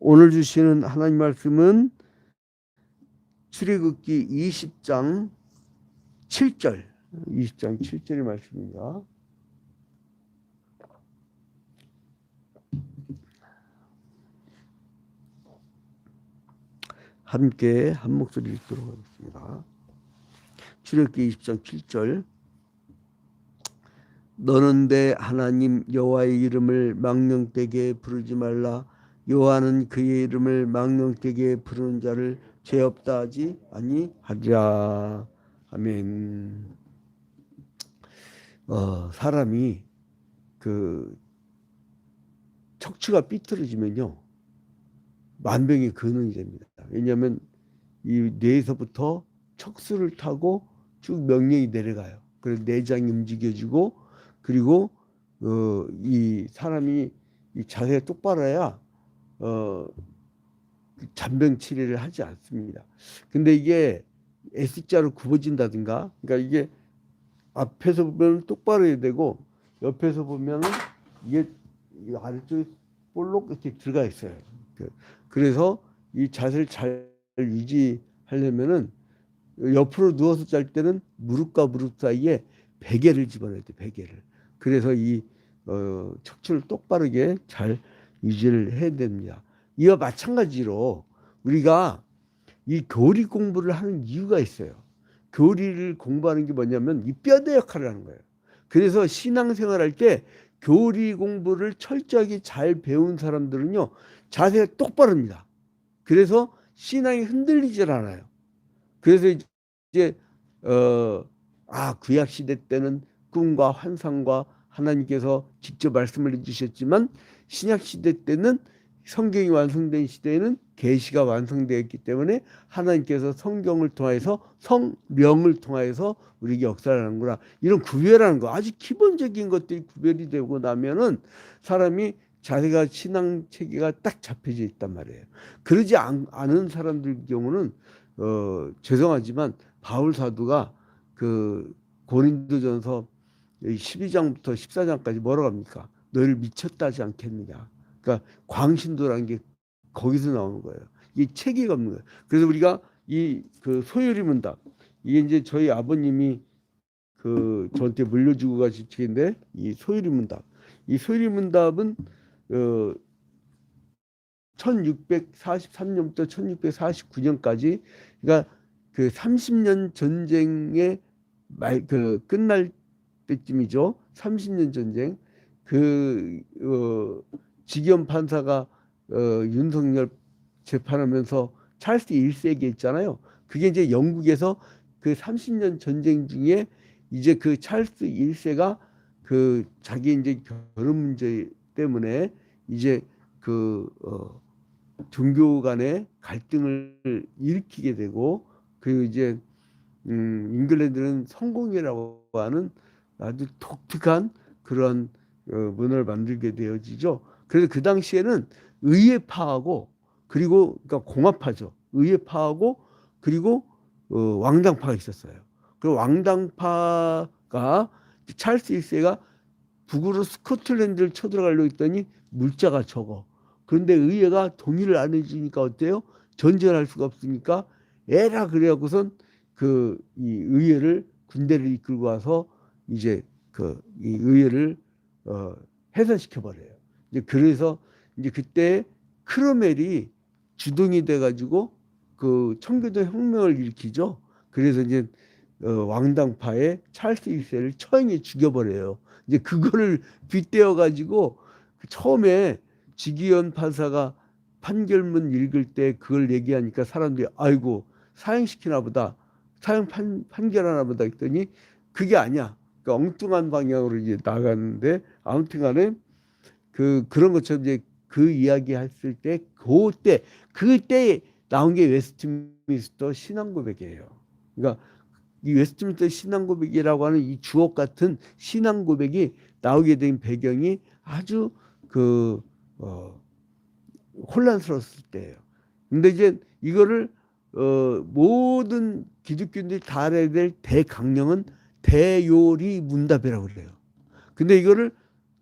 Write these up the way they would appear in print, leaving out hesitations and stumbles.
오늘 주시는 하나님 말씀은 출애굽기 20장 7절, 20장 7절의 말씀입니다. 함께 한 목소리 읽도록 하겠습니다. 출애굽기 20장 7절. 너는 내 하나님 여호와의 이름을 망령되게 부르지 말라. 여호와는 그의 이름을 망령되게 부르는 자를 죄 없다 하지 아니하리라. 아멘. 사람이 그 척추가 삐뚤어지면요 만병의 근원이 됩니다. 왜냐하면 이 뇌에서부터 척수를 타고 쭉 명령이 내려가요. 그래서 내장이 움직여지고, 그리고 이 사람이 이 자세가 똑바로 해야 잔병 치레를 하지 않습니다. 근데 이게 S자로 굽어진다든가, 그러니까 이게 앞에서 보면 똑바로 해야 되고, 옆에서 보면은 이게 아래쪽에 볼록 이렇게 들어가 있어요. 그래서 이 자세를 잘 유지하려면은 옆으로 누워서 잘 때는 무릎과 무릎 사이에 베개를 집어넣어야 돼, 베개를. 그래서 이 척추를 똑바르게 잘 유지를 해야 됩니다. 이와 마찬가지로 우리가 이 교리 공부를 하는 이유가 있어요. 교리를 공부하는 게 뭐냐면 이 뼈대 역할을 하는 거예요. 그래서 신앙생활 할 때 교리 공부를 철저하게 잘 배운 사람들은요 자세가 똑바릅니다. 그래서 신앙이 흔들리질 않아요. 그래서 이제 구약 시대 때는 꿈과 환상과 하나님께서 직접 말씀을 해주셨지만, 신약 시대 때는 성경이 완성된 시대에는 계시가 완성되었기 때문에 하나님께서 성경을 통해서 성령을 통해서 우리에게 역사를 하는구나, 이런 구별하는 거, 아주 기본적인 것들이 구별이 되고 나면은 사람이 자세가, 신앙 체계가 딱 잡혀져 있단 말이에요. 그러지 않은 사람들 경우는 죄송하지만 바울 사도가 그 고린도전서 12장부터 14장까지 뭐라고 합니까? 너희를 미쳤다 하지 않겠느냐. 그러니까 광신도라는 게 거기서 나오는 거예요. 이 체계가 없는 거예요. 그래서 우리가 이 그 소요리 문답, 이게 이제 저희 아버님이 그 저한테 물려주고 가신 책인데, 이 소요리 문답, 이 소요리 문답은 1643년부터 1649년까지, 그러니까 그 30년 전쟁의 끝날 때쯤이죠. 30년 전쟁. 지기현 판사가 윤석열 재판하면서 찰스 1세기 있잖아요. 그게 이제 영국에서 그 30년 전쟁 중에 이제 그 찰스 1세가 그 자기 이제 결혼 문제 때문에 이제 종교 간의 갈등을 일으키게 되고, 그리고 이제 잉글랜드는 성공회라고 하는 아주 독특한 그런 문화를 만들게 되어지죠. 그래서 그 당시에는 의회파하고, 그리고 그러니까 공화파죠. 의회파하고 그리고 왕당파가 있었어요. 그 왕당파가 찰스 1세가 북으로 스코틀랜드를 쳐들어가려고 했더니 물자가 적어. 그런데 의회가 동의를 안 해주니까 어때요? 전쟁을 할 수가 없으니까 에라 그래갖고선 이 의회를, 군대를 이끌고 와서 이제 이 의회를 해산시켜 버려요. 이제 그래서 이제 그때 크로멜이 주동이 돼가지고 그 청교도 혁명을 일으키죠. 그래서 이제 왕당파의 찰스 1세를 처형해 죽여버려요. 이제 그거를 빗대어 가지고 처음에 지기현 판사가 판결문 읽을 때 그걸 얘기하니까 사람들이 아이고 사형시키나 보다, 사형 판결하나 보다 했더니 그게 아니야. 그러니까 엉뚱한 방향으로 이제 나갔는데, 아무튼간에 그런 것처럼 이제 그 이야기 했을 때 그때 나온 게 웨스트민스터 신앙고백이에요. 그러니까 이 웨스트민스터 신앙고백이라고 하는 이 주옥 같은 신앙고백이 나오게 된 배경이 아주 혼란스러웠을 때예요. 근데 이제 이거를 모든 기독교인들이 다 알아야 될 대강령은 대요리 문답이라고 그래요. 근데 이거를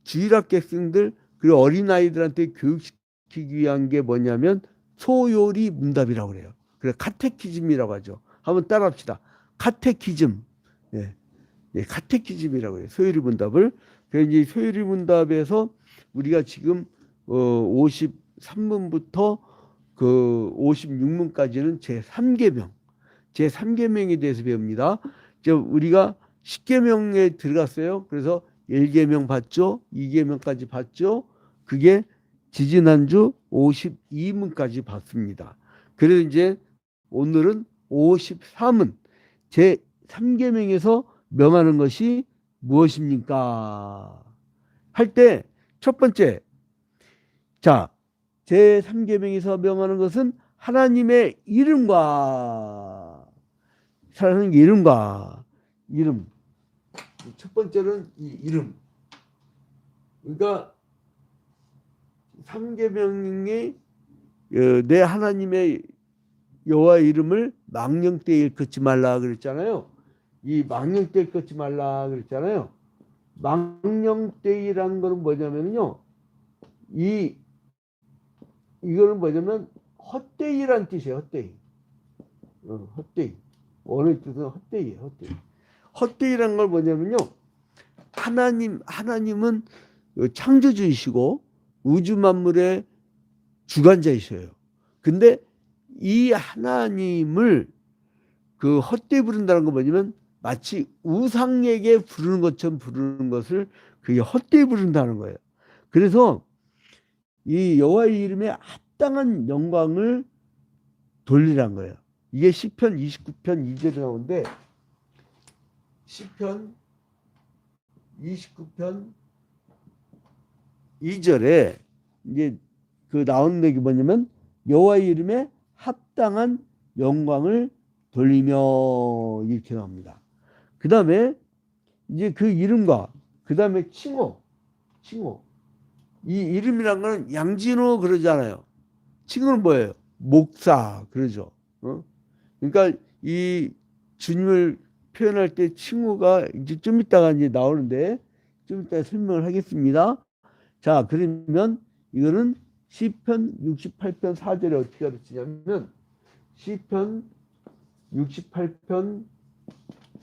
주일학교생들 그리고 어린아이들한테 교육시키는 가르치기 위한 게 뭐냐면 소요리 문답이라고 그래요. 그래 카테키즘이라고 하죠. 한번 따라합시다. 카테키즘. 예. 예, 카테키즘이라고 해요. 소요리 문답을. 그래서 이제 소요리 문답에서 우리가 지금 53문부터 그 56문까지는 제3계명, 제3계명에 대해서 배웁니다. 우리가 10계명에 들어갔어요. 그래서 1계명 봤죠. 2계명까지 봤죠. 그게 지지난주 52문까지 봤습니다. 그래서 이제 오늘은 53문 제3계명에서 명하는 것이 무엇입니까? 할 때 첫 번째, 자, 제3계명에서 명하는 것은 하나님의 이름과 하나님의 이름과 이름. 첫 번째는 이 이름. 그러니까 3계명이 내 하나님의 여호와의 이름을 망령되이 일컫지 말라 그랬잖아요. 이 망령되이 일컫지 말라 그랬잖아요. 망령되이라는 거는 뭐냐면요. 이거는 뭐냐면 헛되이란 뜻이에요. 헛되이. 헛되이. 원어의 뜻은 헛되이예요. 헛되이. 헛되이라는 걸 뭐냐면요. 하나님은 창조주이시고 우주 만물의 주관자이셔요. 근데 이 하나님을 그 헛되이 부른다는 건 뭐냐면 마치 우상에게 부르는 것처럼 부르는 것을 그게 헛되이 부른다는 거예요. 그래서 이 여호와의 이름에 합당한 영광을 돌리란 거예요. 이게 시편 29편 2절에 나오는데 시편 29편 2절에 이제 그 나오는 게 뭐냐면 여호와의 이름에 합당한 영광을 돌리며 이렇게 나옵니다. 그 다음에 이제 그 이름과 그 다음에 칭호. 이 이름이란 거는 양진호 그러잖아요. 칭호는 뭐예요? 목사 그러죠. 그러니까 이 주님을 표현할 때 칭호가 이제 좀 이따가 이제 나오는데 좀 이따 설명을 하겠습니다. 자, 그러면 이거는 시편 68편 4절에 어떻게 가르치냐면 시편 68편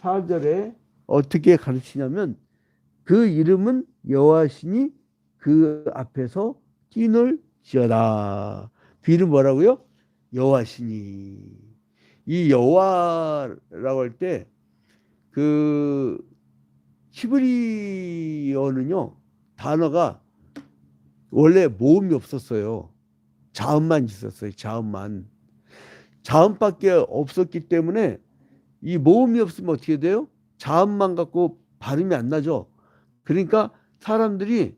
4절에 어떻게 가르치냐면 그 이름은 여호와시니 그 앞에서 뛰놀지어다. 그 이름 뭐라고요? 여호와시니. 이 여호와라고 할 때 그 히브리어는요 단어가 원래 모음이 없었어요. 자음만 있었어요. 자음밖에 없었기 때문에 이 모음이 없으면 어떻게 돼요? 자음만 갖고 발음이 안 나죠. 그러니까 사람들이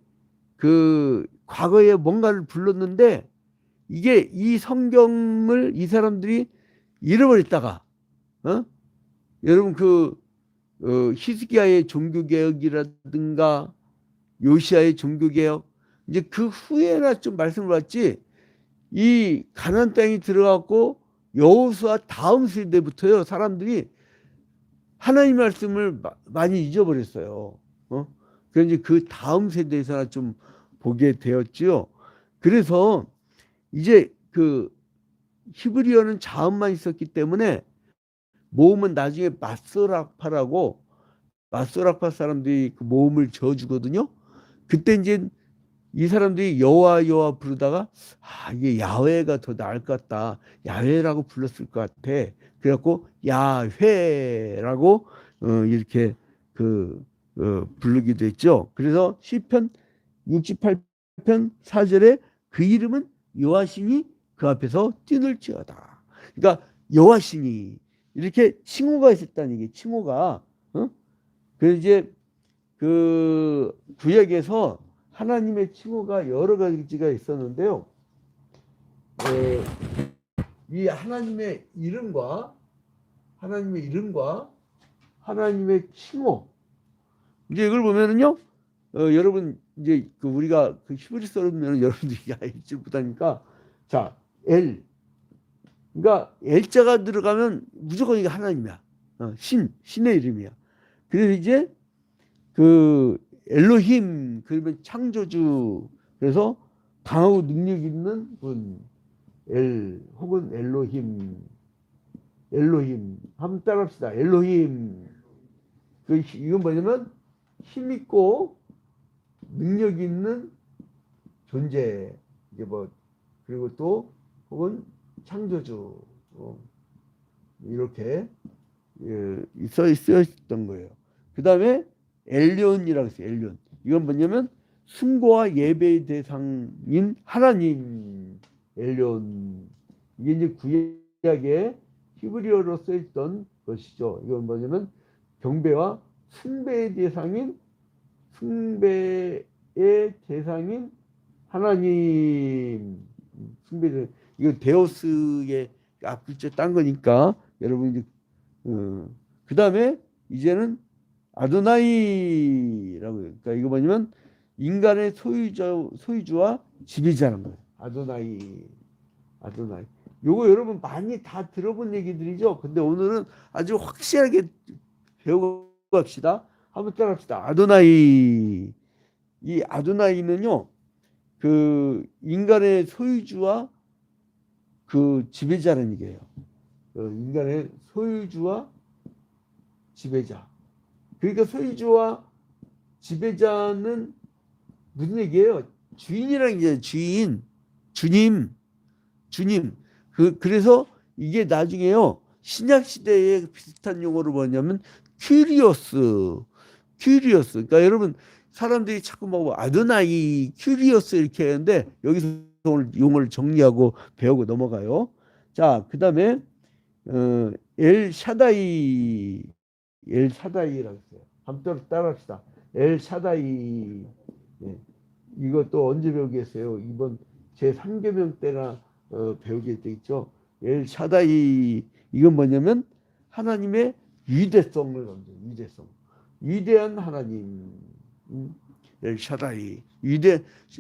그 과거에 뭔가를 불렀는데 이게 이 성경을 이 사람들이 잃어버렸다가 여러분 히스기야의 종교개혁이라든가 요시야의 종교개혁 이제 그 후에나 좀 말씀을 받지 이 가나안 땅이 들어갔고 여호수아 다음 세대부터요 사람들이 하나님 말씀을 많이 잊어버렸어요. 그래서 이제 그 다음 세대에서나 좀 보게 되었지요. 그래서 이제 그 히브리어는 자음만 있었기 때문에 모음은 나중에 마스라파라고 마스라파 사람들이 그 모음을 지어주거든요. 그때 이제 이 사람들이 여호와 부르다가 이게 야훼가 더 나을 것 같다. 야훼라고 불렀을 것 같아. 그래갖고 야훼라고 이렇게 부르기도 했죠. 그래서 시편 68편 4절에 그 이름은 여호와시니 그 앞에서 뛰놀지어다. 그러니까 여호와시니 이렇게 칭호가 있었다는 얘기. 칭호가 그래서 이제 그 구약에서 하나님의 칭호가 여러 가지가 있었는데요. 이 하나님의 이름과 하나님의 칭호. 이제 이걸 보면은요, 여러분 이제 우리가 그 히브리서를 보면 여러분들이 읽지 못하니까 자, 엘. 그러니까 엘자가 들어가면 무조건 이게 하나님이야. 신의 이름이야. 그래서 이제 그 엘로힘 그러면 창조주. 그래서 강하고 능력 있는 분, 엘 혹은 엘로힘, 엘로힘 한번 따라합시다. 엘로힘. 이건 뭐냐면 힘 있고 능력 있는 존재. 이게 뭐 그리고 또 혹은 창조주 이렇게 써 있었던 거예요. 그 다음에 엘리온이라고 했어요. 엘리온. 이건 뭐냐면 숭고와 예배의 대상인 하나님. 엘리온. 이게 이제 구약의 히브리어로 써 있던 것이죠. 이건 뭐냐면 경배와 숭배의 대상인 하나님. 숭배. 이거 데오스의 앞글자 딴 거니까 여러분 이제 그 다음에 이제는 아도나이라고 해요. 그러니까 이거 뭐냐면 인간의 소유주와 지배자라는 거예요. 아도나이. 아도나이. 요거 여러분 많이 다 들어본 얘기들이죠. 근데 오늘은 아주 확실하게 배우고 갑시다. 한번 따라합시다. 아도나이. 이 아도나이는요, 그 인간의 소유주와 그 지배자라는 얘기예요. 인간의 소유주와 지배자. 그러니까 소유주와 지배자는 무슨 얘기예요? 주인이라는 얘기예요. 주인, 주님. 그래서 이게 나중에요. 신약 시대에 비슷한 용어로 뭐냐면 큐리오스. 그러니까 여러분 사람들이 자꾸 뭐 아도나이, 큐리오스 이렇게 하는데 여기서 오늘 용어를 정리하고 배우고 넘어가요. 자, 그다음에 엘 샤다이. 엘 샤다이라고 했어요. 한번 따라합시다. 엘 샤다이. 예. 이것도 언제 배우겠어요? 이번 제 3계명 때나 배우게 돼 있죠. 엘 샤다이. 이건 뭐냐면 하나님의 위대성을 건져. 위대한 하나님. 엘 샤다이.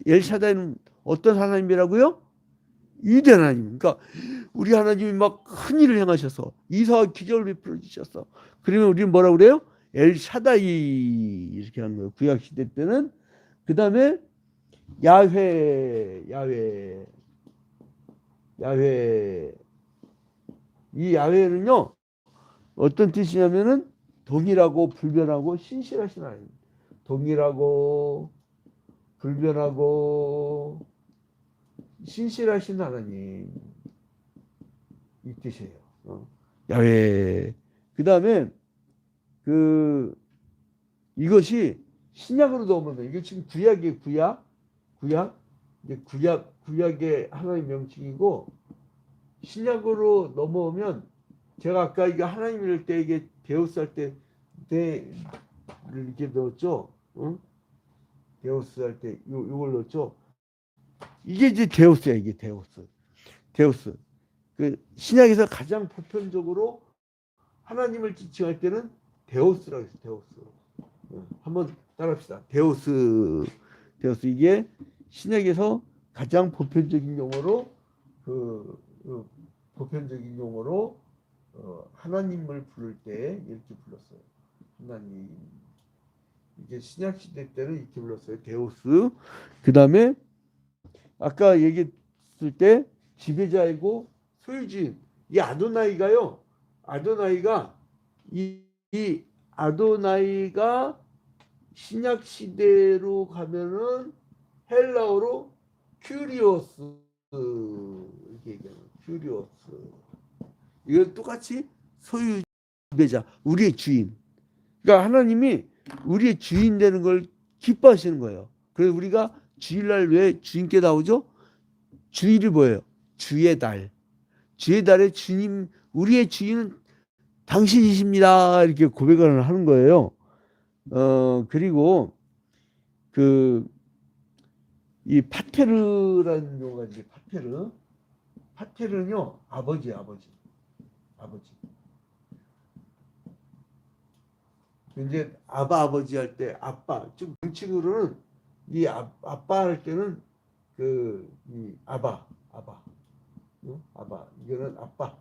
엘 샤다이는 어떤 하나님이라고요? 위대한 하나님. 그러니까 우리 하나님이 막 큰 일을 행하셔서 이사와 기적을 베풀어 주셨어. 그러면 우리는 뭐라고 그래요? 엘 샤다이 이렇게 하는 거예요. 구약 시대 때는. 그 다음에 야훼. 이 야훼는요 어떤 뜻이냐면은 동일하고 불변하고 신실하신 하나님. 동일하고 불변하고 신실하신 하나님. 이 뜻이에요. 야훼. 그 다음에 이것이 신약으로 넘어오면 이게 지금 구약이에요. 구약의 하나님 명칭이고 신약으로 넘어오면 제가 아까 이게 하나님일 때 이게 데우스 할 때 이렇게 넣었죠. 데우스 할 때 요걸 넣었죠. 이게 이제 데우스야. 이게 데우스. 그 신약에서 가장 보편적으로 하나님을 지칭할 때는 데우스라고 했어요. 데우스. 한번 따라합시다. 데우스. 이게 신약에서 가장 보편적인 용어로 하나님을 부를 때 이렇게 불렀어요. 하나님. 이게 신약 시대 때는 이렇게 불렀어요. 데우스. 그 다음에 아까 얘기했을 때 지배자이고 소유주인. 이 아도나이가 이 아도나이가 신약 시대로 가면은 헬라어로 큐리오스 이렇게 얘기하는 큐리오스. 이건 똑같이 소유 지배자, 우리의 주인. 그러니까 하나님이 우리의 주인 되는 걸 기뻐하시는 거예요. 그래서 우리가 주일날 왜 주님께 나오죠? 주일이 뭐예요? 주의 달. 주의 달에 주님, 우리의 주인은 당신이십니다. 이렇게 고백을 하는 거예요. 그리고 이 파테르라는 용어가 이제 파테르는요 아버지. 이제 아버지 할 때 아빠. 좀 명칭으로는 이 아빠 할 때는 이 아바. 이거는 아빠.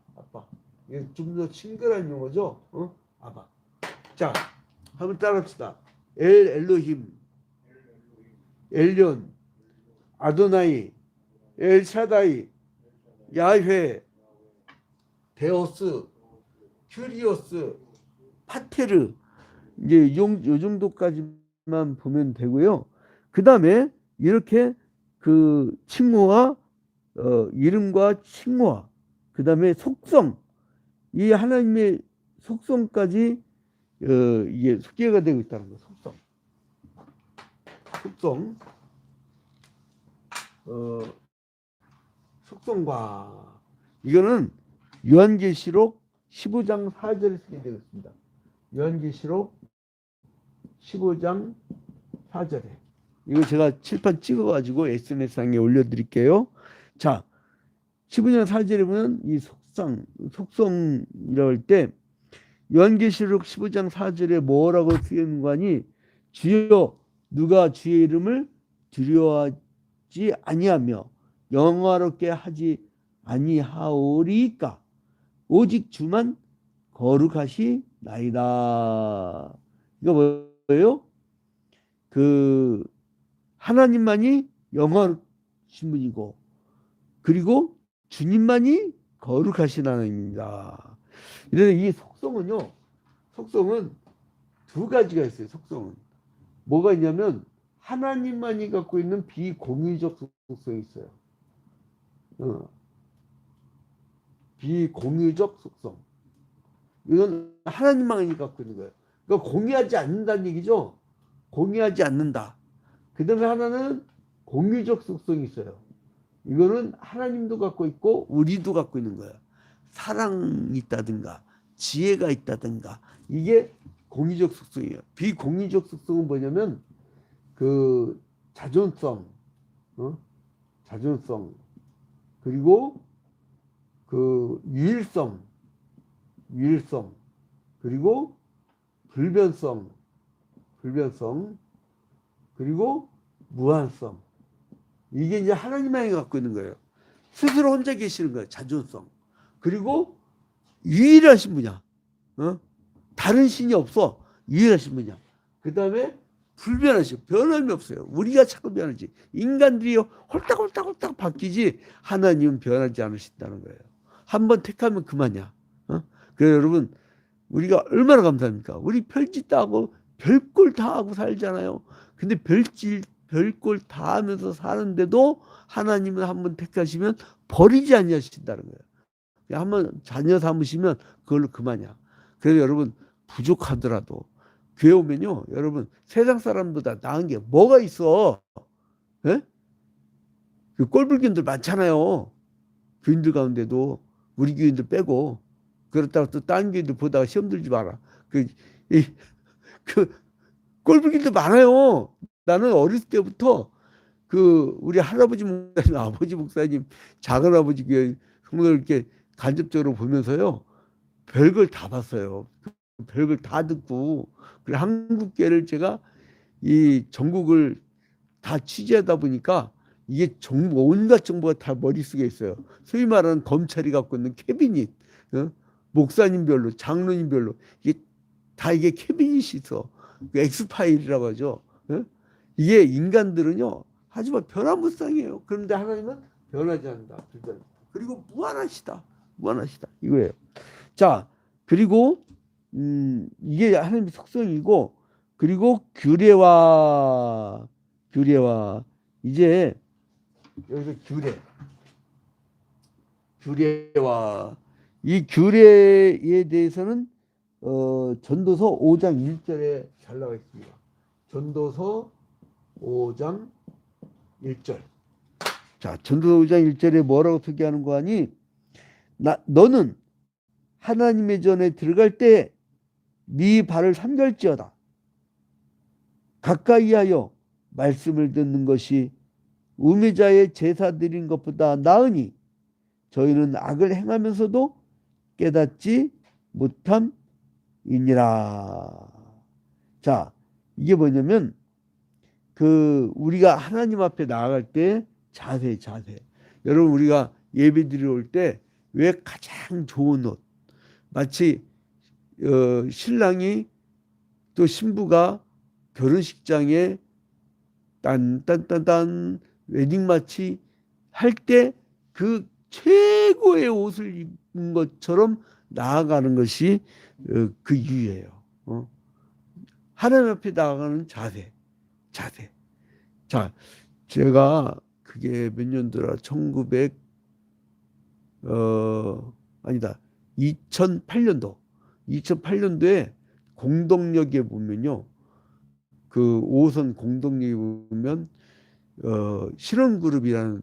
이게 좀 더 친근한 용어죠. 아바. 자, 한번 따라합시다. 엘로힘, 엘리온, 아도나이, 엘샤다이, 야훼, 데오스, 큐리오스, 파테르, 이제 요 정도까지만 보면 되고요. 그 다음에 이렇게 그 칭호와 이름과 칭호와 그 다음에 속성, 이 하나님의 속성까지 이게 소개가 되고 있다는 거. 속성, 속성과 이거는 요한계시록 15장 4절에 쓰게 되어 있습니다. 요한계시록 15장 4절에 이거 제가 칠판 찍어가지고 SNS상에 올려드릴게요. 자, 15장 4절에 보면 이 속성이라고 할 때 요한계시록 15장 4절에 뭐라고 쓰인 거니? 주여 누가 주의 이름을 두려워하지 아니하며 영화롭게 하지 아니하오리까 오직 주만 거룩하시나이다. 이거 뭐예요? 그 하나님만이 영화로우신 분이고 그리고 주님만이 거룩하신 하나님입니다. 이래서 이 속성은요, 속성은 두 가지가 있어요. 속성은 뭐가 있냐면 하나님만이 갖고 있는 비공유적 속성이 있어요. 비공유적 속성. 이건 하나님만이 갖고 있는 거예요. 그러니까 공유하지 않는다는 얘기죠. 공유하지 않는다. 그 다음에 하나는 공유적 속성이 있어요. 이거는 하나님도 갖고 있고 우리도 갖고 있는 거예요. 사랑이 있다든가 지혜가 있다든가 이게 공유적 속성이에요. 비공유적 속성은 뭐냐면 그 자존성, 자존성 그리고 그 유일성 그리고 불변성 그리고 무한성 이게 이제 하나님만이 갖고 있는 거예요. 스스로 혼자 계시는 거예요. 자존성 그리고 유일하신 분이야. 다른 신이 없어. 유일하신 분이야. 그 다음에 불변하시고 변함이 없어요. 우리가 자꾸 변하지. 인간들이 홀딱홀딱 바뀌지 하나님은 변하지 않으신다는 거예요. 한번 택하면 그만이야. 그래서 여러분 우리가 얼마나 감사합니까? 우리 별짓 다 하고 별꼴 다 하고 살잖아요. 근데 별꼴 다 하면서 사는데도 하나님은 한번 택하시면 버리지 아니하신다는 거예요. 한번 자녀 삼으시면 그걸로 그만이야. 그래서 여러분 부족하더라도 교회 오면요, 여러분 세상 사람보다 나은 게 뭐가 있어? 예? 그 꼴불견들 많잖아요. 교인들 가운데도 우리 교인들 빼고 그렇다고 또 다른 교인들 보다가 시험 들지 마라. 그 꼴불견들 많아요. 나는 어렸을 때부터 그 우리 할아버지 목사님, 아버지 목사님, 작은 아버지 교회 성도를 이렇게 간접적으로 보면서요, 별걸 다 봤어요. 별걸 다 듣고, 그래 한국계를 제가 이 전국을 다 취재하다 보니까 이게 정보, 온갖 정보가 다 머릿속에 있어요. 소위 말하는 검찰이 갖고 있는 캐비닛, 목사님별로, 장로님별로 이게 다 이게 캐비닛이 있어. 그 엑스파일이라고 하죠. 이게 인간들은요, 하지만 변화무쌍이에요. 그런데 하나님은 변하지 않는다. 그리고 무한하시다. 이거예요. 자, 그리고 이게 하나님의 속성이고, 그리고 규례와 이제 여기서 규례와 이 규례에 대해서는 전도서 5장 1절에 잘 나와 있습니다. 전도서 5장 1절. 자, 전도서 5장 1절에 뭐라고 소개하는 거 아니? 너는 하나님의 전에 들어갈 때 네 발을 삼갈지어다. 가까이 하여 말씀을 듣는 것이 우매자의 제사 드린 것보다 나으니 저희는 악을 행하면서도 깨닫지 못함이니라. 자, 이게 뭐냐면 그 우리가 하나님 앞에 나아갈 때 자세. 여러분 우리가 예배 드리러 올 때 왜 가장 좋은 옷, 마치 신랑이 또 신부가 결혼식장에 딴딴딴딴 웨딩 마치 할 때 그 최고의 옷을 입은 것처럼 나아가는 것이 그 이유예요. 하나님 앞에 나아가는 자세. 자, 제가 그게 몇 년도라 2008년도 2008년도에 공동역에 보면요. 그 5호선 공동역에 보면 실험그룹이라는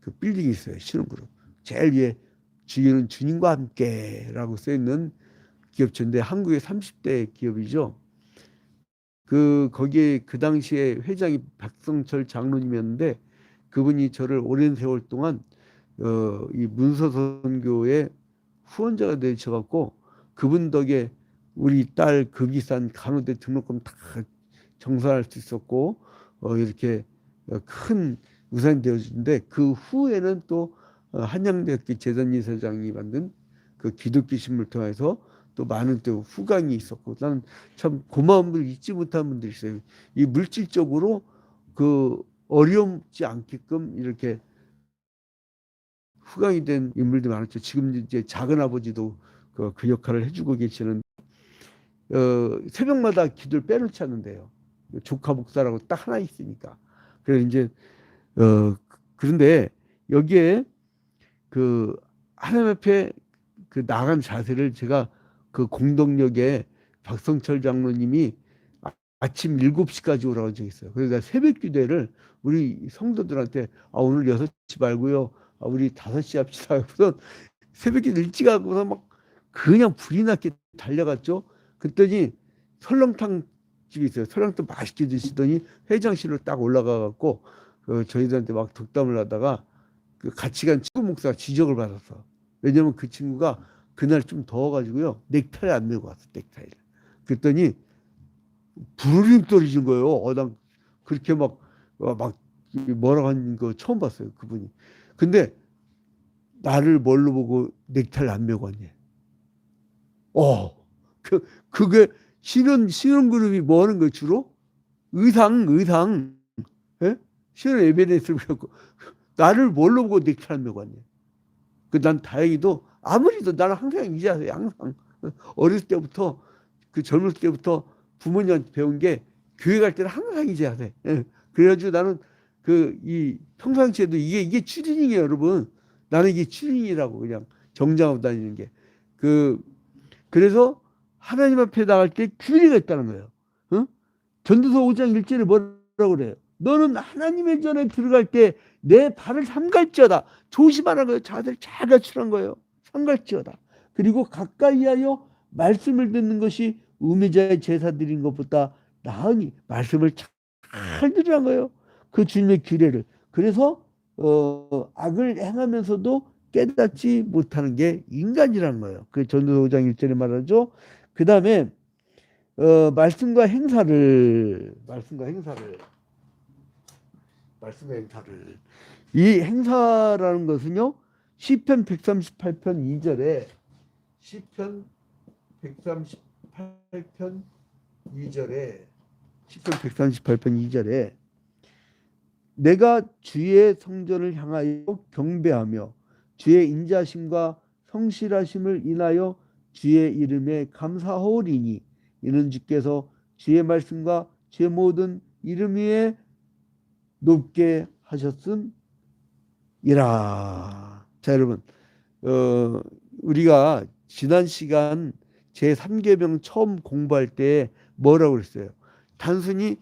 그 빌딩이 있어요. 실험그룹. 제일 위에 주인은 주님과 함께라고 써 있는 기업체인데 한국의 30대 기업이죠. 거기에 그 당시에 회장이 박성철 장로님이었는데 그분이 저를 오랜 세월 동안 이 문서선교의 후원자가 되셔갖고 그분 덕에 우리 딸 극이산 간호대 등록금 다 정산할 수 있었고 이렇게 큰 우산이 되어주는데 그 후에는 또 한양대학교 재단이사장이 만든 그 기독교 신문을 통해서 또 많은 또 후광이 있었고 나는 참 고마운 분 잊지 못한 분들이 있어요. 이 물질적으로 그 어려움지 않게끔 이렇게 후광이 된 인물들이 많았죠. 지금 이제 작은 아버지도 그 역할을 해주고 계시는 새벽마다 기도를 빼놓지 않는데요. 조카 목사라고 딱 하나 있으니까. 그래서 이제 그런데 여기에 그 하나님 앞에 그 나간 자세를 제가 그 공동역에 박성철 장로님이 아침 7시까지 오라고 적이 있어요. 그래서 내가 새벽 기도회를 우리 성도들한테 오늘 6시 말고요. 우리 5시 합시다. 그래서 새벽 기도 일찍 하고서 막 그냥 불이 났게 달려갔죠. 그랬더니 설렁탕 집이 있어요. 설렁탕 맛있게 드시더니 회장실로 딱 올라가 갖고 저희들한테 막 덕담을 하다가 그 같이 간 친구 목사가 지적을 받았어. 왜냐면 그 친구가 그날 좀 더워가지고요. 넥타이 안 메고 왔어. 넥타이를. 그랬더니 부르릉 떨어진 거예요. 난 그렇게 막 뭐라고 하는 거 처음 봤어요. 그분이. 근데 나를 뭘로 보고 넥타이를 안 메고 왔냐. 그게 신혼그룹이 뭐 하는 거예요, 주로? 의상. 예? 신혼 에베네스를 그래갖고 나를 뭘로 보고 넥타이를 안 메고 왔냐. 난 다행히도 아무리도 나는 항상 이 자세, 항상 어렸을 때부터 그 젊을 때부터 부모님한테 배운 게 교회 갈 때는 항상 이 자세. 예. 그래가지고 나는 이 평상시에도 이게 추리닝이에요, 여러분. 나는 이게 추리닝이라고 그냥 정장하고 다니는 게. 그래서 하나님 앞에 나갈 때 규례가 있다는 거예요. 전도서 5장 1절에 뭐라고 그래요? 너는 하나님의 전에 들어갈 때 내 발을 삼갈지어다. 조심하라는 거예요. 자세를 잘 갖추라는 거예요. 삼갈지어다. 그리고 가까이 하여 말씀을 듣는 것이 우매자의 제사 드리는 것보다 나으니 말씀을 잘 들으라는 거예요. 그 주님의 규례를. 그래서 악을 행하면서도 깨닫지 못하는 게 인간이라는 거예요. 그 전도서 5장 1절에 말하죠. 그 다음에 말씀과 행사를 이 행사라는 것은요. 시편 138편 2절에 시편 138편 2절에 내가 주의 성전을 향하여 경배하며 주의 인자심과 성실하심을 인하여 주의 이름에 감사하오리니 이는 주께서 주의 말씀과 주의 모든 이름 위에 높게 하셨음이라. 자, 여러분, 우리가 지난 시간 제3계명 처음 공부할 때 뭐라고 그랬어요? 단순히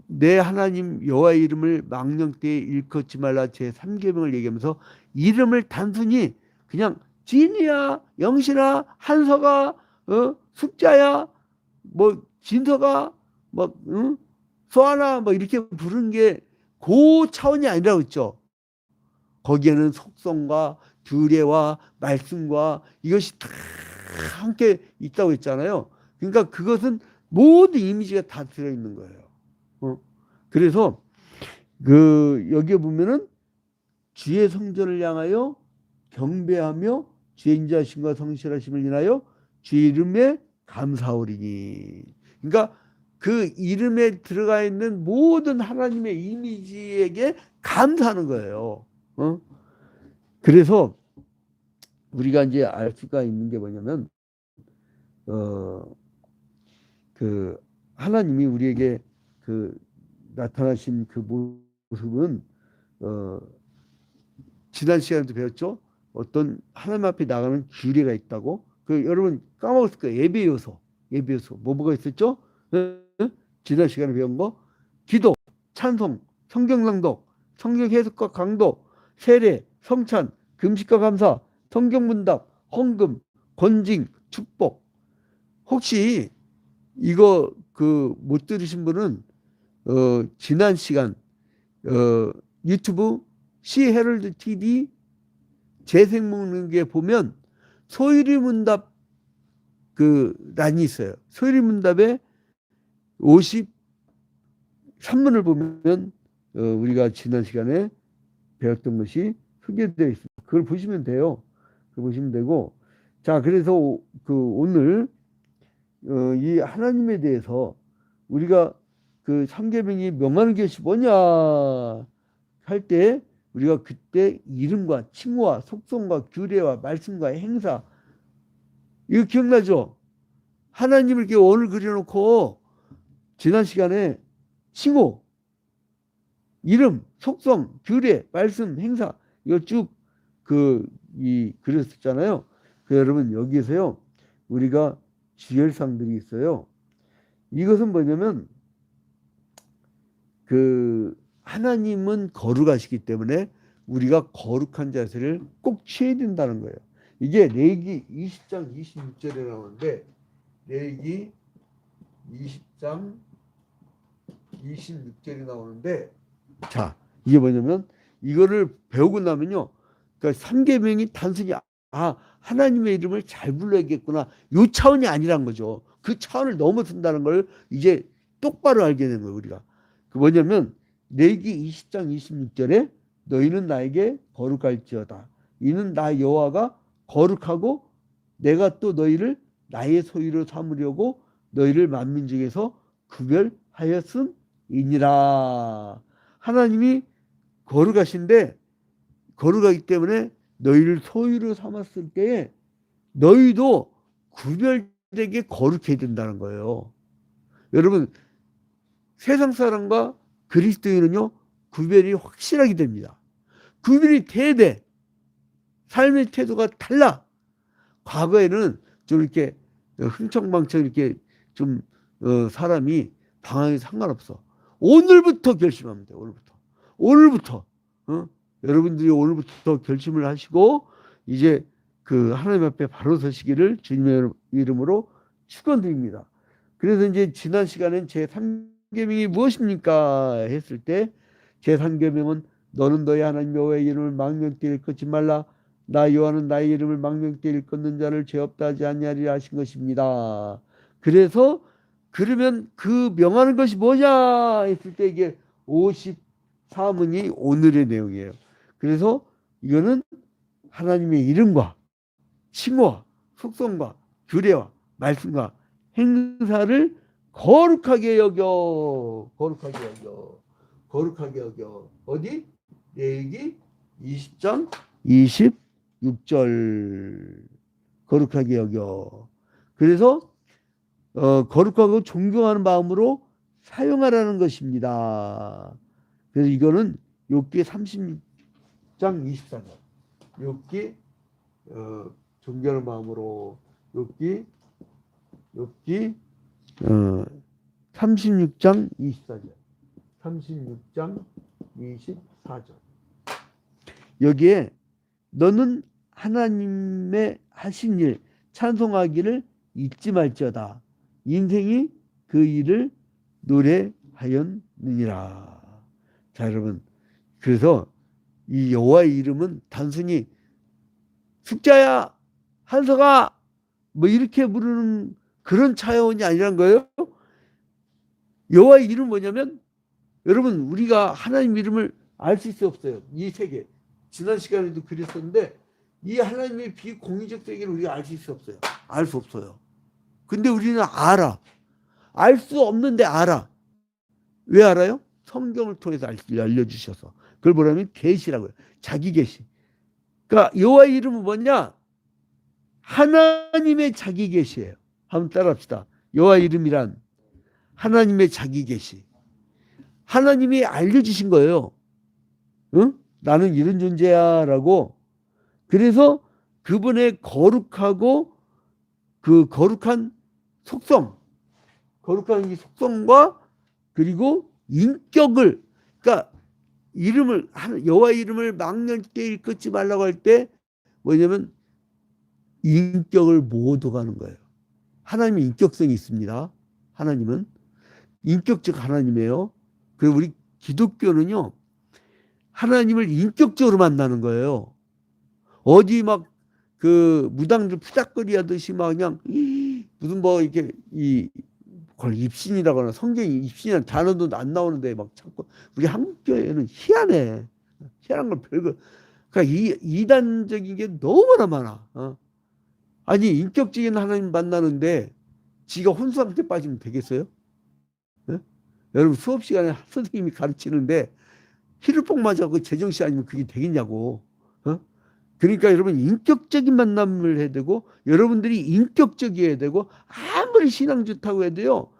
내 하나님 여호와의 이름을 망령 때에 일컫지 말라 제3계명을 얘기하면서 이름을 단순히 그냥 진이야, 영신아, 한서가, 숙자야, 뭐 진서가, 소아나, 이렇게 부르는 게 그 차원이 아니라고 했죠. 거기에는 속성과 규례와 말씀과 이것이 다 함께 있다고 했잖아요. 그러니까 그것은 모든 이미지가 다 들어있는 거예요. 그래서 여기에 보면은 주의 성전을 향하여 경배하며 주의 인자심과 성실하심을 인하여 주의 이름에 감사하오리니. 그러니까 그 이름에 들어가 있는 모든 하나님의 이미지에게 감사하는 거예요. 그래서 우리가 이제 알 수가 있는 게 뭐냐면, 그 하나님이 우리에게 그 나타나신 그 모습은, 지난 시간에도 배웠죠? 어떤 하나님 앞에 나가는 규례가 있다고. 그 여러분 까먹었을 거예요. 예배 요소. 뭐가 있었죠? 지난 시간에 배운 거. 기도, 찬송, 성경 낭독, 성경 해석과 강도, 세례, 성찬, 금식과 감사, 성경 문답, 헌금, 권징, 축복. 혹시 이거 그 못 들으신 분은 지난 시간 유튜브 시헤럴드 TV 재생목록에 보면 소일이 문답 그 란이 있어요. 소일이 문답에 53문을 보면 우리가 지난 시간에 배웠던 것이 소개되어 있습니다. 그걸 보시면 돼요. 그걸 보시면 되고, 자, 그래서 그 오늘 이 하나님에 대해서 우리가 그 삼계명이 명하는 것이 뭐냐 할 때 우리가 그때 이름과 칭호와 속성과 규례와 말씀과 행사, 이거 기억나죠? 하나님을 이렇게 원을 그려놓고 지난 시간에 칭호, 이름, 속성, 규례, 말씀, 행사 이거 쭉 그렸었잖아요. 여러분 여기에서요 우리가 주열상들이 있어요. 이것은 뭐냐면 그 하나님은 거룩하시기 때문에 우리가 거룩한 자세를 꼭 취해야 된다는 거예요. 이게 레위기 20장 26절에 나오는데, 레위기 20장 26절이 나오는데, 자, 이게 뭐냐면 이거를 배우고 나면요, 그러니까 삼계명이 단순히 하나님의 이름을 잘 불러야겠구나 이 차원이 아니란 거죠. 그 차원을 넘어선다는 걸 이제 똑바로 알게 된 거예요. 우리가 그 뭐냐면 레위기 20장 26절에 너희는 나에게 거룩할지어다. 이는 나 여호와가 거룩하고 내가 또 너희를 나의 소유로 삼으려고 너희를 만민 중에서 구별하였음이니라. 하나님이 거룩하신데 거룩하기 때문에 너희를 소유로 삼았을 때에 너희도 구별되게 거룩해야 된다는 거예요. 여러분 세상 사람과 그리스도인은요 구별이 확실하게 됩니다. 구별이 돼야 돼. 삶의 태도가 달라. 과거에는 좀 이렇게 흥청망청 이렇게 좀 사람이 방황이 상관없어. 오늘부터 결심하면 돼. 오늘부터 여러분들이 오늘부터 결심을 하시고 이제 그 하나님 앞에 바로 서시기를 주님의 이름으로 축원드립니다. 그래서 이제 지난 시간엔 제3계명이 무엇입니까 했을 때, 제3계명은 너는 너희 하나님 여호와의 이름을 망령되이 일컫지 말라. 나 여호와는 나의 이름을 망령되이 일컫는 자를 죄 없다 하지 아니하리라 하신 것입니다. 그래서 그러면 그 명하는 것이 뭐냐 했을 때 이게 54문이 오늘의 내용이에요. 그래서 이거는 하나님의 이름과 칭호와 속성과 규례와 말씀과 행사를 거룩하게 여겨. 어디? 레위기 20장 26절 거룩하게 여겨. 그래서 거룩하고 존경하는 마음으로 사용하라는 것입니다. 그래서 이거는 욥기 36장 24절. 욥기 존경하는 마음으로 욥기 36장 24절. 36장 24절. 여기에 너는 하나님의 하신 일 찬송하기를 잊지 말지어다. 인생이 그 일을 노래하였느니라. 자, 여러분, 그래서 이 여호와의 이름은 단순히 숙자야, 한석아 뭐 이렇게 부르는 그런 차원이 아니란 거예요. 여호와의 이름은 뭐냐면, 여러분 우리가 하나님 이름을 알 수 있어 없어요? 이 세계, 지난 시간에도 그랬었는데 이 하나님의 비공의적 세계를 우리가 알 수 있어 없어요? 알 수 없어요. 근데 우리는 알아. 알 수 없는데 알아. 왜 알아요? 성경을 통해서 알려주셔서. 그걸 뭐냐면 계시라고요. 자기 계시. 그러니까 여호와의 이름은 뭐냐? 하나님의 자기 계시예요. 한번 따라합시다. 여호와의 이름이란 하나님의 자기 계시. 하나님이 알려주신 거예요. 응? 나는 이런 존재야 라고. 그래서 그분의 거룩하고 그 거룩한 속성, 거룩한 이 속성과 그리고 인격을, 그러니까 이름을, 여호와의 이름을 망령되이 일컫지 말라고 할 때 뭐냐면 인격을 모독하는 거예요. 하나님의 인격성이 있습니다. 하나님은 인격적 하나님이에요. 그리고 우리 기독교는요, 하나님을 인격적으로 만나는 거예요. 어디 막 그 무당들 푸닥거리 하듯이 막 그냥 무슨 뭐 이렇게 그걸 입신이라거나 성경이 입신이라는 단어도 안 나오는데 막 자꾸 우리 한국교회는 희한해. 희한한 걸 별거. 그러니까 이단적인 게 너무나 많아. 아니 인격적인 하나님 만나는데 지가 혼수 상태 빠지면 되겠어요? 네? 여러분 수업 시간에 선생님이 가르치는데 히르뽕 맞아고 제정신 아니면 그게 되겠냐고. 그러니까 여러분 인격적인 만남을 해야 되고 여러분들이 인격적이어야 되고 아무리 신앙 좋다고 해도요.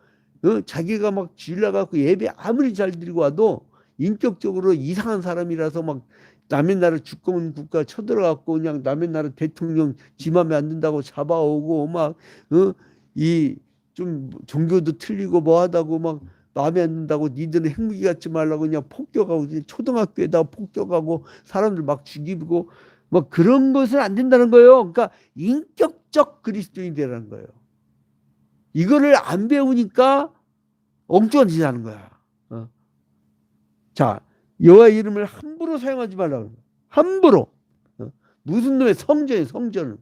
자기가 막 질러갖고 예배 아무리 잘 드리고 와도 인격적으로 이상한 사람이라서 막 남의 나라 주권 국가 쳐들어갖고 그냥 남의 나라 대통령 지 맘에 안 든다고 잡아오고 막 이 좀 종교도 틀리고 뭐 하다고 막 마음에 안 든다고 니들은 핵무기 갖지 말라고 그냥 폭격하고 초등학교에다가 폭격하고 사람들 막 죽이고 뭐 그런 것은 안 된다는 거예요. 그러니까 인격적 그리스도인이 되라는 거예요. 이거를 안 배우니까 엉뚱한 짓 하는 거야. 자, 여호와의 이름을 함부로 사용하지 말라고. 함부로. 무슨 놈의 성전은.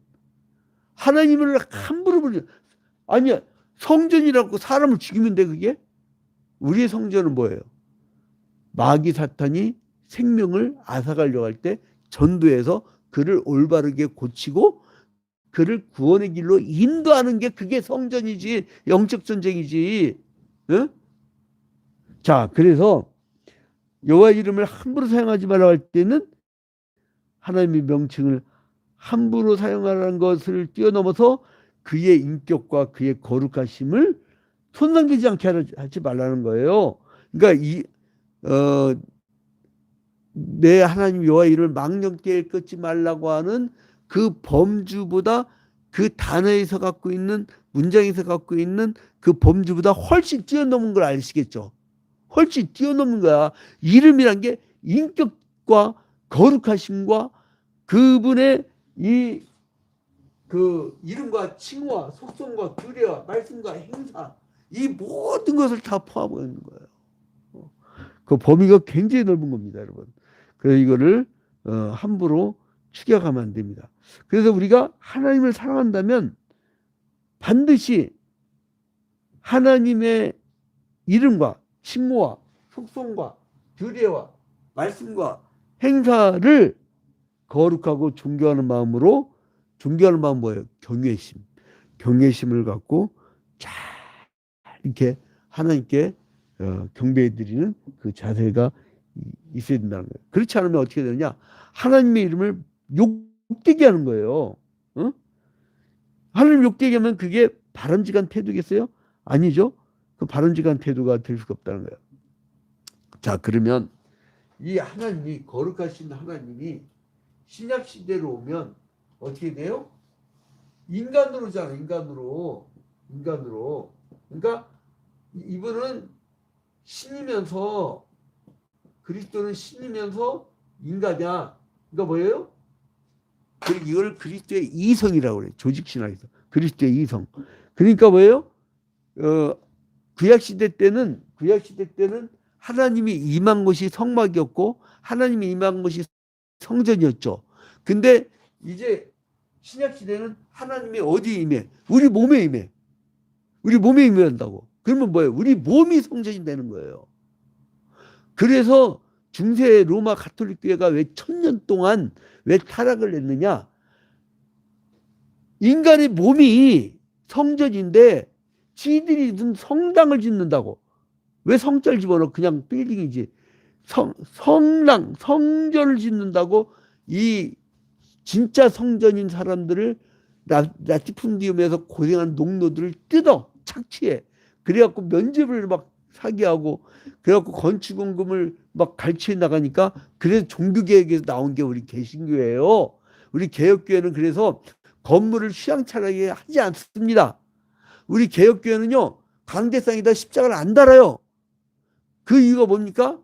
하나님을 함부로 부르죠. 아니야. 성전이라고 사람을 죽이면 돼, 그게? 우리의 성전은 뭐예요? 마귀 사탄이 생명을 앗아가려고 할 때 전도해서 그를 올바르게 고치고 그를 구원의 길로 인도하는 게 그게 성전이지, 영적 전쟁이지. 응? 자, 그래서 여호와의 이름을 함부로 사용하지 말라고 할 때는 하나님의 명칭을 함부로 사용하라는 것을 뛰어넘어서 그의 인격과 그의 거룩하심을 손상되지 않게 하지 말라는 거예요. 그러니까 내 하나님 여호와의 이름을 망령되이 일컫지 말라고 하는 그 범주보다 그 단어에서 갖고 있는 문장에서 갖고 있는 그 범주보다 훨씬 뛰어넘은 걸 아시겠죠? 훨씬 뛰어넘는 거야. 이름이란 게 인격과 거룩하심과 그분의 그 이름과 칭호와 속성과 규례와 말씀과 행사 이 모든 것을 다 포함하고 있는 거예요. 그 범위가 굉장히 넓은 겁니다, 여러분. 그래서 이거를 함부로 추격하면 안 됩니다. 그래서 우리가 하나님을 사랑한다면 반드시 하나님의 이름과 칭호와 속성과 규례와 말씀과 행사를 거룩하고 존경하는 마음으로, 존경하는 마음 뭐예요? 경외심을 갖고 잘 이렇게 하나님께 경배해드리는 그 자세가 있어야 된다는 거예요. 그렇지 않으면 어떻게 되느냐? 하나님의 이름을 욕되게 하는 거예요. 하나님 욕되게 하면 그게 바람직한 태도겠어요? 아니죠. 그 바람직한 태도가 될 수가 없다는 거예요. 자, 그러면 이 하나님이, 거룩하신 하나님이 신약 시대로 오면 어떻게 돼요? 인간으로잖아. 인간으로. 그러니까 이분은 신이면서, 그리스도는 신이면서 인간이야. 그러니까 뭐예요? 이걸 그리스도의 이성이라고 그래요. 조직신학에서. 그리스도의 이성. 그러니까 뭐예요? 구약시대 때는 하나님이 임한 곳이 성막이었고 하나님이 임한 곳이 성전이었죠. 근데 이제 신약시대는 하나님이 어디에 임해? 우리 몸에 임해. 우리 몸에 임한다고. 그러면 뭐예요? 우리 몸이 성전이 되는 거예요. 그래서 중세 로마 가톨릭 교회가 왜 1000년 동안 왜 타락을 했느냐? 인간의 몸이 성전인데 지들이 무슨 성당을 짓는다고. 왜 성자를 집어넣어? 그냥 빌딩이지. 성전을 짓는다고 이 진짜 성전인 사람들을 라티푼디움에서 고생한 농노들을 뜯어 착취해. 그래갖고 면접을 막 사기하고 그래갖고 건축원금을 막 갈취해 나가니까 그래서 종교개혁에서 나온 게 우리 개신교예요. 우리 개혁교회는 그래서 건물을 휘황찬란하게 하지 않습니다. 우리 개혁교회는요 강대상에다 십자가를 안 달아요. 그 이유가 뭡니까?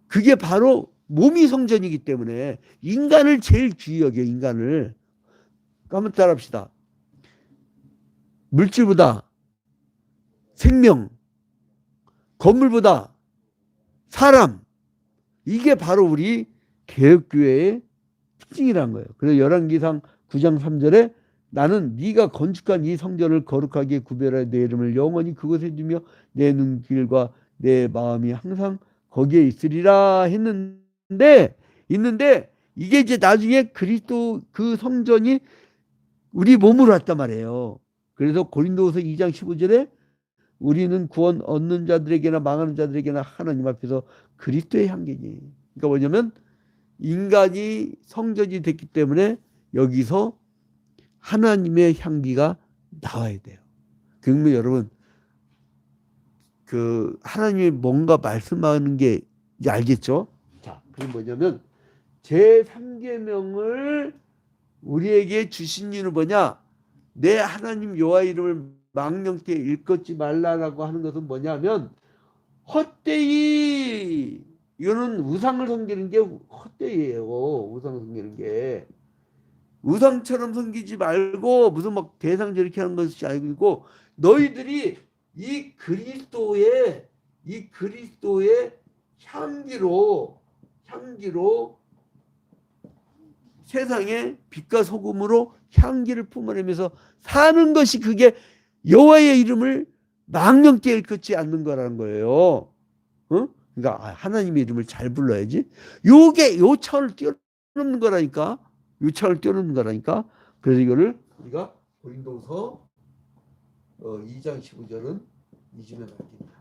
그게 바로 몸이 성전이기 때문에 인간을 제일 귀히 여겨요. 인간을. 한번 따라합시다. 물질보다 생명, 건물보다 사람, 이게 바로 우리 개혁교회의 특징이라는 거예요. 그래서 열왕기상 9장 3절에 나는 네가 건축한 이 성전을 거룩하게 구별하여 내 이름을 영원히 그곳에 두며 내 눈길과 내 마음이 항상 거기에 있으리라 했는데 이게 이제 나중에 그리스도 그 성전이 우리 몸으로 왔단 말이에요. 그래서 고린도후서 2장 15절에 우리는 구원 얻는 자들에게나 망하는 자들에게나 하나님 앞에서 그리스도의 향기니. 그러니까 뭐냐면 인간이 성전이 됐기 때문에 여기서 하나님의 향기가 나와야 돼요. 그러면 여러분 그 하나님이 뭔가 말씀하는 게 이제 알겠죠? 자, 그게 뭐냐면 제3계명을 우리에게 주신 이유는 뭐냐? 내 하나님 여호와 이름을 망령되이 일컫지 말라라고 하는 것은 뭐냐면 헛되이 이거는 우상을 섬기는 게 헛되이예요. 우상을 섬기는 게 우상처럼 섬기지 말고 무슨 막 대상 저렇게 하는 것이 아니고 너희들이 이 그리스도의 향기로 세상에 빛과 소금으로 향기를 품어내면서 사는 것이 그게 여호와의 이름을 망령되이 일컫지 않는 거라는 거예요. 어? 그러니까 하나님의 이름을 잘 불러야지. 요게 요 차원을 뛰어넘는 거라니까. 요 차원을 뛰어넘는 거라니까. 그래서 이거를 우리가 고린도서 2장 15절은 잊으면 안 됩니다.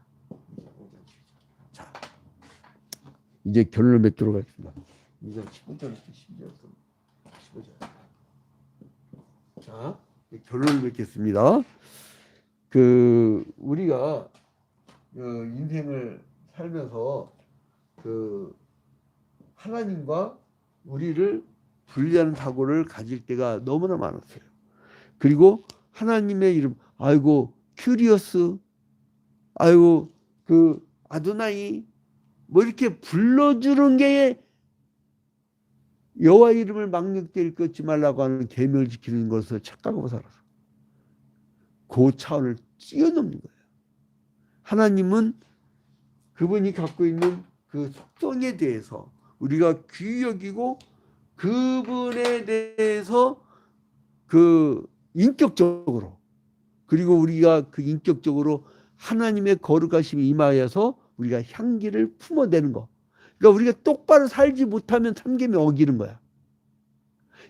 자, 이제 결론을 맺도록 하겠습니다. 2장 15절부터 15절. 자, 결론을 맺겠습니다. 우리가 인생을 살면서 하나님과 우리를 분리하는 사고를 가질 때가 너무나 많았어요. 그리고 하나님의 이름, 아이고 큐리어스, 아이고 아도나이 뭐 이렇게 불러주는 게 여호와 이름을 망령되이 일컫지 말라고 하는 계명을 지키는 것을 착각하고 살아서 그 차원을 뛰어넘는 거예요. 하나님은 그분이 갖고 있는 그 속성에 대해서 우리가 귀히 여기고 그분에 대해서 인격적으로 그리고 우리가 인격적으로 하나님의 거룩하심이 임하여서 우리가 향기를 품어내는 거. 그러니까 우리가 똑바로 살지 못하면 3계명 어기는 거야.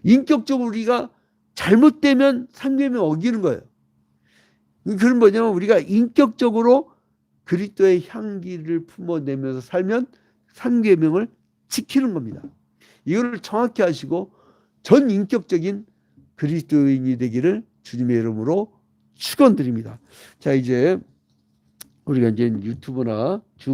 인격적으로 우리가 잘못되면 3계명 어기는 거예요. 그건 뭐냐면 우리가 인격적으로 그리스도의 향기를 품어내면서 살면 3계명을 지키는 겁니다. 이거를 정확히 하시고 전 인격적인 그리스도인이 되기를 주님의 이름으로 축원드립니다. 자, 이제 우리가 이제 유튜브나